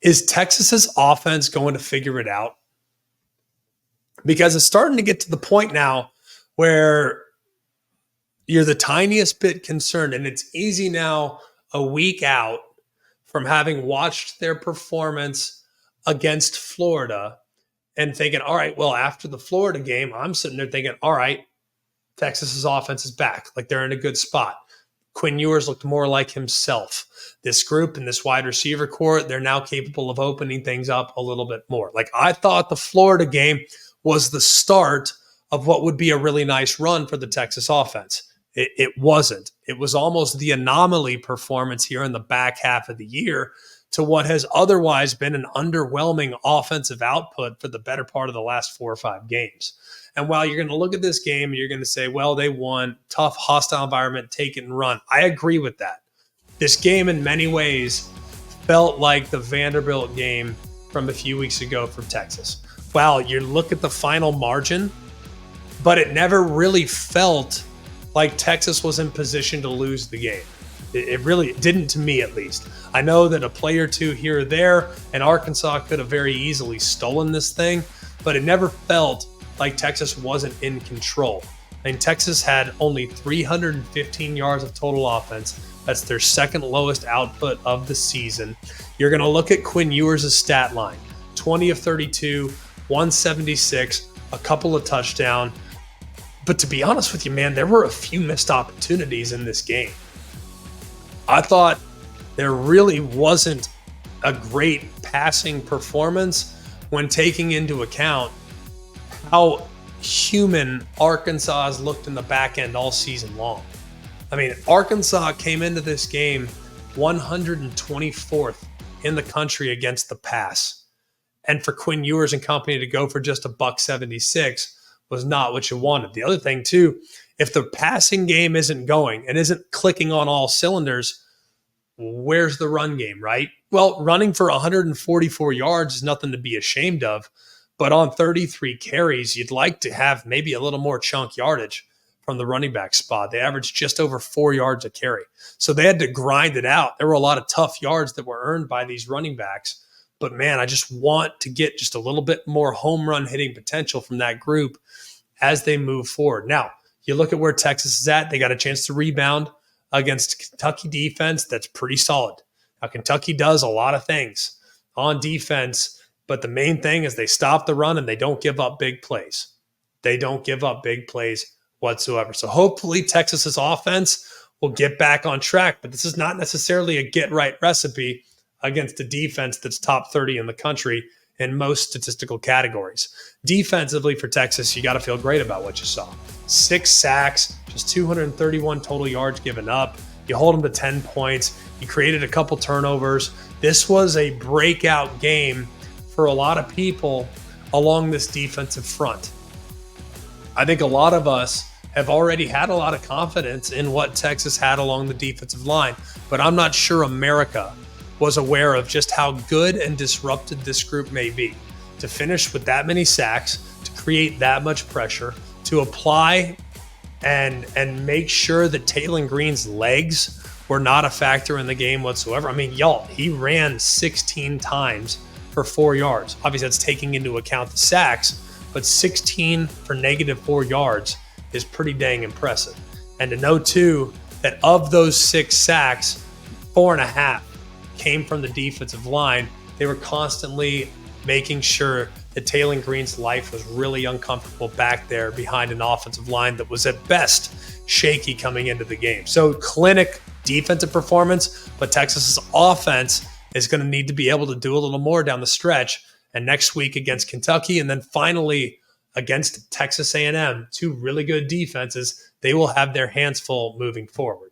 Is Texas's offense going to figure it out? Because it's starting to get to the point now where you're the tiniest bit concerned, and it's easy now, a week out from having watched their performance against Florida and thinking, all right, well, after the Florida game, I'm sitting there thinking, all right, Texas's offense is back. Like, they're in a good spot. Quinn Ewers looked more like himself. This group and this wide receiver core, they're now capable of opening things up a little bit more. Like, I thought the Florida game was the start of what would be a really nice run for the Texas offense. It wasn't. It was almost the anomaly performance here in the back half of the year to what has otherwise been an underwhelming offensive output for the better part of the last 4 or 5 games. And while you're going to look at this game and you're going to say, well, they won, tough, hostile environment, take it and run. I agree with that. This game in many ways felt like the Vanderbilt game from a few weeks ago from Texas. Wow, you look at the final margin, but it never really felt like Texas was in position to lose the game. It really didn't, to me at least. I know that a play or two here or there, and Arkansas could have very easily stolen this thing, but it never felt like Texas wasn't in control. I mean, Texas had only 315 yards of total offense. That's their second lowest output of the season. You're going to look at Quinn Ewers' stat line. 20 of 32, 176, a couple of touchdowns. But to be honest with you, man, there were a few missed opportunities in this game. I thought there really wasn't a great passing performance when taking into account how human Arkansas has looked in the back end all season long. I mean, Arkansas came into this game 124th in the country against the pass. And for Quinn Ewers and company to go for just $176 was not what you wanted. The other thing, too, if the passing game isn't going and isn't clicking on all cylinders, where's the run game, right? Well, running for 144 yards is nothing to be ashamed of, but on 33 carries, you'd like to have maybe a little more chunk yardage from the running back spot. They averaged just over 4 yards a carry. So they had to grind it out. There were a lot of tough yards that were earned by these running backs. But man, I just want to get just a little bit more home run hitting potential from that group as they move forward. Now, you look at where Texas is at. They got a chance to rebound against Kentucky defense that's pretty solid. Now, Kentucky does a lot of things on defense, but the main thing is they stop the run and they don't give up big plays. They don't give up big plays whatsoever. So hopefully Texas's offense will get back on track, but this is not necessarily a get-right recipe against a defense that's top 30 in the country in most statistical categories. Defensively for Texas, you got to feel great about what you saw. 6 sacks, just 231 total yards given up. You hold them to 10 points. You created a couple turnovers. This was a breakout game for a lot of people along this defensive front. I think a lot of us have already had a lot of confidence in what Texas had along the defensive line, but I'm not sure America was aware of just how good and disrupted this group may be. To finish with that many sacks, to create that much pressure, to apply and make sure that Taylor Green's legs were not a factor in the game whatsoever. I mean, y'all, he ran 16 times for 4 yards. Obviously, that's taking into account the sacks, but 16 for -4 yards is pretty dang impressive. And to know, too, that of those 6 sacks, 4.5 came from the defensive line. They were constantly making sure that Taylor Green's life was really uncomfortable back there behind an offensive line that was at best shaky coming into the game. So clinic defensive performance, but Texas's offense is going to need to be able to do a little more down the stretch. And next week against Kentucky, and then finally against Texas A&M, 2 really good defenses, they will have their hands full moving forward.